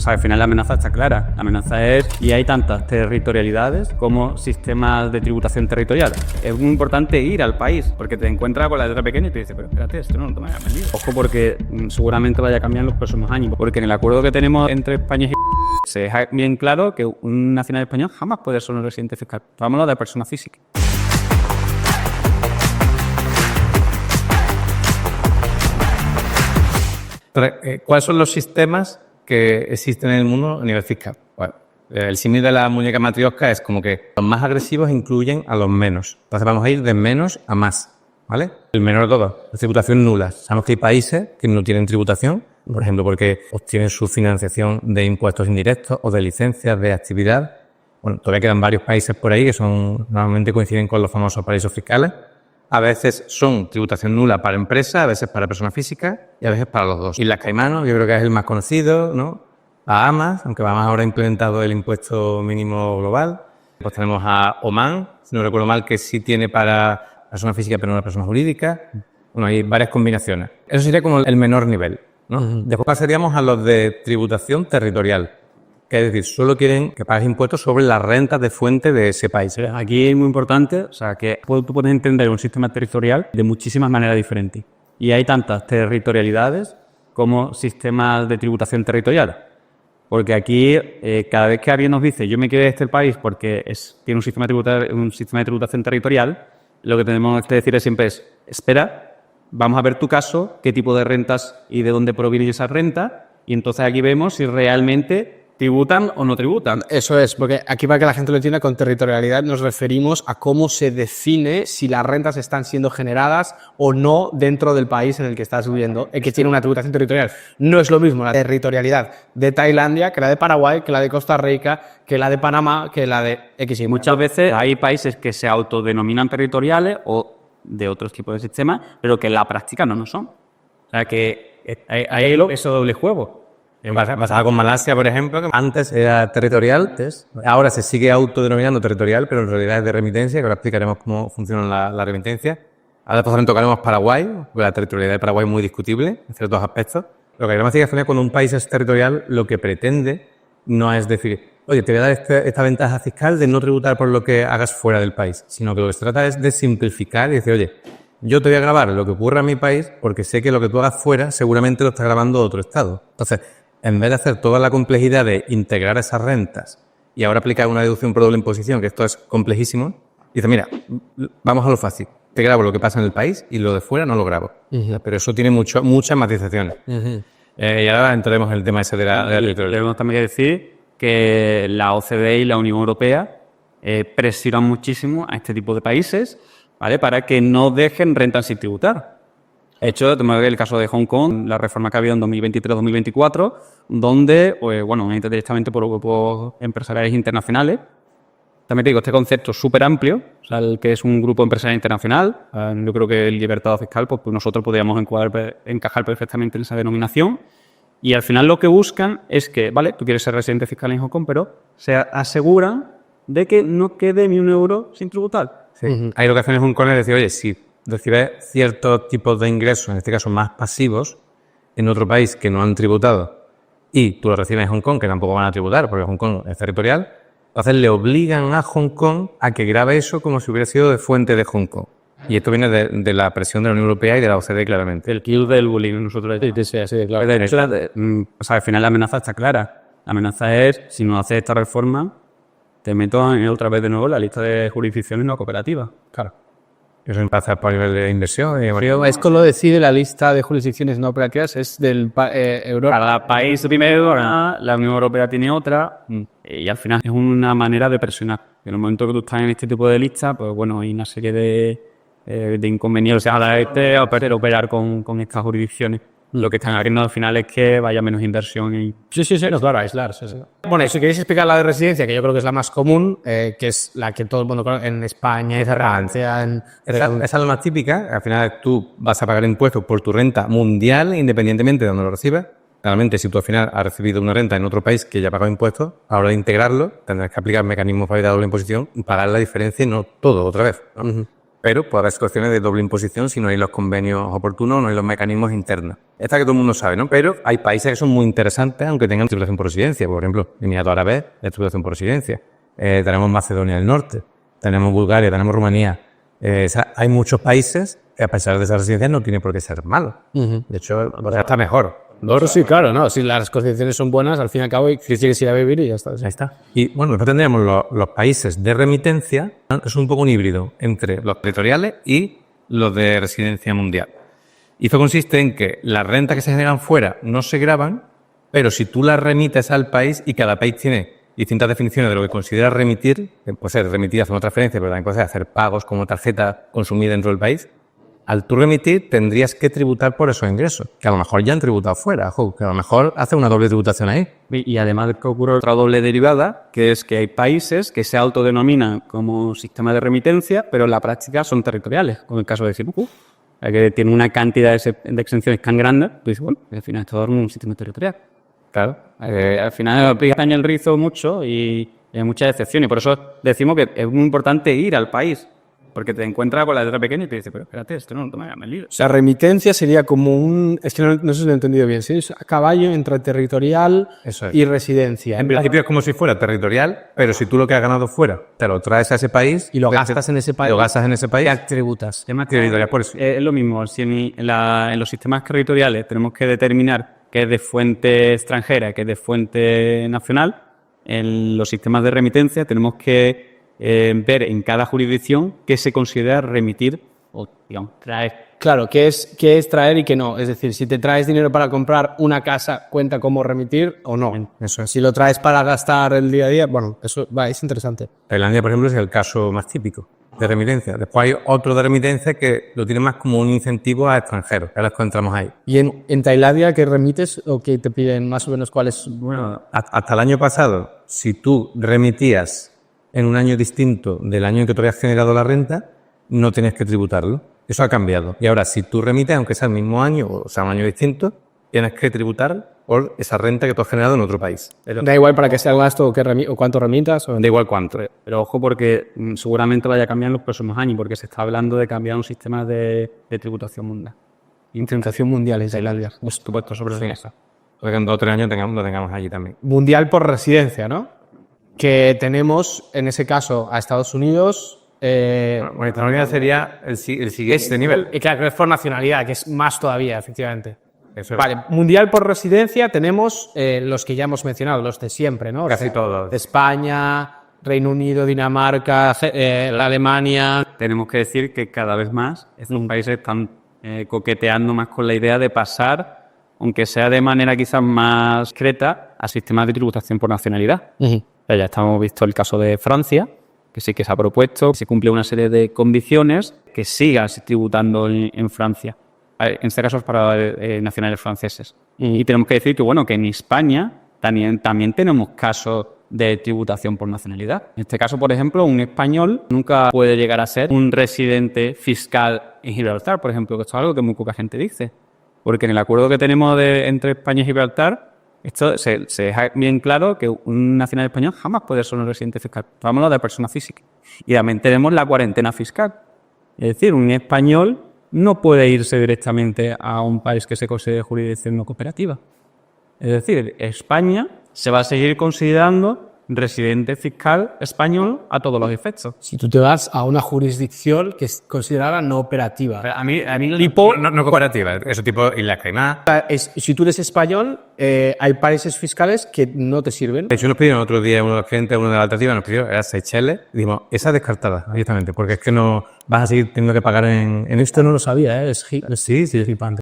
sea, al final la amenaza está clara. La amenaza es, y hay tantas territorialidades como sistemas de tributación territorial. Es muy importante ir al país, porque te encuentras con la letra pequeña y te dices, pero espérate, esto no te me hayas vendido. Ojo, porque seguramente vaya a cambiar en los próximos años, porque en el acuerdo que tenemos entre España y se deja bien claro que un nacional español jamás puede ser un residente fiscal. Vámonos de persona física. ¿Cuáles son los sistemas que existen en el mundo a nivel fiscal? Bueno, el símil de la muñeca matrioska es como que los más agresivos incluyen a los menos. Entonces vamos a ir de menos a más, ¿vale? El menor de todos, la tributación nula. Sabemos que hay países que no tienen tributación, por ejemplo, porque obtienen su financiación de impuestos indirectos o de licencias de actividad. Bueno, todavía quedan varios países por ahí que normalmente coinciden con los famosos paraísos fiscales. A veces son tributación nula para empresas, a veces para personas físicas y a veces para los dos. Islas Caimán, yo creo que es el más conocido, ¿no? Bahamas, aunque Bahamas ahora ha implementado el impuesto mínimo global. Pues tenemos a Omán, si no recuerdo mal, que sí tiene para personas físicas pero no para personas jurídicas. Bueno, hay varias combinaciones. Eso sería como el menor nivel, ¿no? Después pasaríamos a los de tributación territorial, que es decir, solo quieren que pagues impuestos sobre las rentas de fuente de ese país. Aquí es muy importante, o sea, que tú puedes entender un sistema territorial de muchísimas maneras diferentes. Y hay tantas territorialidades como sistemas de tributación territorial. Porque aquí, cada vez que alguien nos dice, yo me quiero de este país porque tiene un sistema de tributación territorial, lo que tenemos que decir siempre es, espera, vamos a ver tu caso, qué tipo de rentas y de dónde proviene esa renta, y entonces aquí vemos si realmente ¿tributan o no tributan? Eso es, porque aquí para que la gente lo entienda, con territorialidad nos referimos a cómo se define si las rentas están siendo generadas o no dentro del país en el que estás viviendo, el que tiene una tributación territorial. No es lo mismo la territorialidad de Tailandia que la de Paraguay, que la de Costa Rica, que la de Panamá, que la de X. Muchas veces hay países que se autodenominan territoriales o de otros tipos de sistemas, pero que en la práctica no son. O sea que hay eso doble juego. Pasaba con Malasia, por ejemplo, que antes era territorial, ahora se sigue autodenominando territorial, pero en realidad es de remitencia, que ahora explicaremos cómo funciona la remitencia. Ahora después también tocaremos Paraguay, porque la territorialidad de Paraguay es muy discutible en ciertos aspectos. Lo que queremos decir es que cuando un país es territorial, lo que pretende no es decir, oye, te voy a dar esta ventaja fiscal de no tributar por lo que hagas fuera del país, sino que lo que se trata es de simplificar y decir, oye, yo te voy a grabar lo que ocurra en mi país porque sé que lo que tú hagas fuera seguramente lo está grabando otro estado. Entonces, en vez de hacer toda la complejidad de integrar esas rentas y ahora aplicar una deducción por doble imposición, que esto es complejísimo, dice, mira, vamos a lo fácil. Te grabo lo que pasa en el país y lo de fuera no lo grabo. Pero eso tiene muchas matizaciones. Y ahora entraremos en el tema ese de la territorialidad. Debemos también decir que la OCDE y la Unión Europea presionan muchísimo a este tipo de países, ¿vale?, para que no dejen rentas sin tributar. De hecho, tenemos el caso de Hong Kong, la reforma que ha habido en 2023-2024, donde, pues, bueno, entra directamente por grupos empresariales internacionales. También te digo, este concepto es súper amplio, o sea, el que es un grupo empresarial internacional. Yo creo que el libertado fiscal, pues nosotros podríamos encajar perfectamente en esa denominación. Y al final lo que buscan es que, vale, tú quieres ser residente fiscal en Hong Kong, pero se aseguran de que no quede ni un euro sin tributar. Sí. Ahí lo que hacen en Hong Kong es decir, oye, si recibes ciertos tipos de ingresos, en este caso más pasivos, en otro país que no han tributado y tú lo recibes en Hong Kong, que tampoco van a tributar porque Hong Kong es territorial, entonces le obligan a Hong Kong a que grabe eso como si hubiera sido de fuente de Hong Kong. Y esto viene de la presión de la Unión Europea y de la OCDE claramente. El kill del bullying, nosotros sí, claro. O sea, al final la amenaza está clara. La amenaza es, si no haces esta reforma, te meto otra vez de nuevo en la lista de jurisdicciones no cooperativas. Claro. Eso pasa por nivel de inversión. Esto lo decide la lista de jurisdicciones no operativas, es del Europa. Cada país primero, la Unión Europea tiene otra, y al final es una manera de presionar. En el momento que tú estás en este tipo de listas, pues bueno, hay una serie de inconvenientes. O sea, a operar con estas jurisdicciones. Lo que están haciendo al final es que vaya menos inversión. Sí, no, claro, aislar. Sí. Bueno, si queréis explicar la de residencia, que yo creo que es la más común, que es la que todo el mundo conoce en España, en Francia... Esa es la más típica. Al final tú vas a pagar impuestos por tu renta mundial, independientemente de donde lo recibas. Realmente, si tú al final has recibido una renta en otro país que ya ha pagado impuestos, a la hora de integrarlo, tendrás que aplicar mecanismos para evitar doble imposición y pagar la diferencia y no todo otra vez, ¿no? pero puede haber situaciones de doble imposición si no hay los convenios oportunos, no hay los mecanismos internos. Esta que todo el mundo sabe, ¿no? Pero hay países que son muy interesantes aunque tengan tributación por residencia. Por ejemplo, Emiratos Árabes es tributación por residencia. Tenemos Macedonia del Norte, tenemos Bulgaria, tenemos Rumanía. Hay muchos países que a pesar de esa residencia no tiene por qué ser malo. De hecho, está mejor. Claro, sí, claro, no. Si las condiciones son buenas, al fin y al cabo, quieres ir a vivir y ya está. Ahí está. Y bueno, después tendríamos los países de remitencia, ¿no? Que son un poco un híbrido entre los territoriales y los de residencia mundial. Y eso consiste en que las rentas que se generan fuera no se graban, pero si tú las remites al país, y cada país tiene distintas definiciones de lo que considera remitir, que puede ser remitir, hacer una transferencia, pero también puede ser hacer pagos como tarjeta consumida dentro del país. Al tú remitir, tendrías que tributar por esos ingresos, que a lo mejor ya han tributado fuera, que a lo mejor hace una doble tributación ahí. Y además que ocurre otra doble derivada, que es que hay países que se autodenominan como sistema de remitencia, pero en la práctica son territoriales, como el caso de Singapur, que tiene una cantidad de exenciones tan grande, tú dices, bueno, al final esto es un sistema territorial. Claro, al final pica el rizo mucho y hay muchas excepciones, y por eso decimos que es muy importante ir al país. Porque te encuentras con la letra pequeña y te dice, pero espérate, esto no me llama el libro. O sea, remitencia sería como un... Es que no sé si lo he entendido bien. ¿Sí? Es a caballo entre territorial y residencia. En principio es como si fuera territorial, pero si tú lo que has ganado fuera te lo traes a ese país... Y lo gastas en ese país. Lo gastas en ese país. Ya tributas. Tema territorial, por eso. Es lo mismo. Si en los sistemas territoriales tenemos que determinar qué es de fuente extranjera, qué es de fuente nacional, en los sistemas de remitencia tenemos que ver en cada jurisdicción qué se considera remitir o, digamos, traer. Claro, qué es traer y qué no. Es decir, si te traes dinero para comprar una casa, ¿cuenta como remitir o no? Eso es. Si lo traes para gastar el día a día, bueno, eso es interesante. Tailandia, por ejemplo, es el caso más típico de remitencia. Después hay otro de remitencia que lo tiene más como un incentivo a extranjeros, que ahora encontramos ahí. ¿Y en Tailandia qué remites o qué te piden más o menos cuáles? Bueno, hasta el año pasado, si tú remitías en un año distinto del año en que tú habías generado la renta, no tienes que tributarlo. Eso ha cambiado. Y ahora, si tú remites, aunque sea el mismo año, o sea, un año distinto, tienes que tributar por esa renta que tú has generado en otro país. Da igual para que sea el gasto o cuánto remitas. Da igual cuánto. Pero ojo, porque seguramente vaya a cambiar en los próximos años, porque se está hablando de cambiar un sistema de tributación mundial. Tributación mundial en Tailandia. Por supuesto, sobre la mesa. Porque en 2 o 3 años lo tengamos allí también. Mundial por residencia, ¿no? Que tenemos, en ese caso, a Estados Unidos... Bueno, Estados Unidos sería el siguiente nivel. Y claro, que es por nacionalidad, que es más todavía, efectivamente. Eso es. Vale, mundial por residencia tenemos los que ya hemos mencionado, los de siempre, ¿no? Casi todos. España, Reino Unido, Dinamarca, la Alemania... Tenemos que decir que cada vez más estos países están coqueteando más con la idea de pasar, aunque sea de manera quizás más discreta, a sistemas de tributación por nacionalidad. Ya estamos visto el caso de Francia, que sí que se ha propuesto, se cumple una serie de condiciones que sigas tributando en Francia. En este caso es para nacionales franceses. Y tenemos que decir que, bueno, que en España también tenemos casos de tributación por nacionalidad. En este caso, por ejemplo, un español nunca puede llegar a ser un residente fiscal en Gibraltar, por ejemplo, que esto es algo que muy poca gente dice. Porque en el acuerdo que tenemos entre España y Gibraltar, esto se deja bien claro que un nacional español jamás puede ser un residente fiscal. Hablamos de persona física. Y también tenemos la cuarentena fiscal. Es decir, un español no puede irse directamente a un país que se considere jurisdicción no cooperativa. Es decir, España se va a seguir considerando residente fiscal español a todos los efectos. Si tú te vas a una jurisdicción que es considerada no operativa. A mí Tipo, no cooperativa, eso tipo Islas Caimán. Si tú eres español, hay países fiscales que no te sirven. De hecho, nos pidieron otro día uno de los clientes, uno de la alternativa, nos pidió, era Seychelles, y dijimos, esa descartada, directamente, porque es que no vas a seguir teniendo que pagar en Esto no lo sabía, es sí, flipante.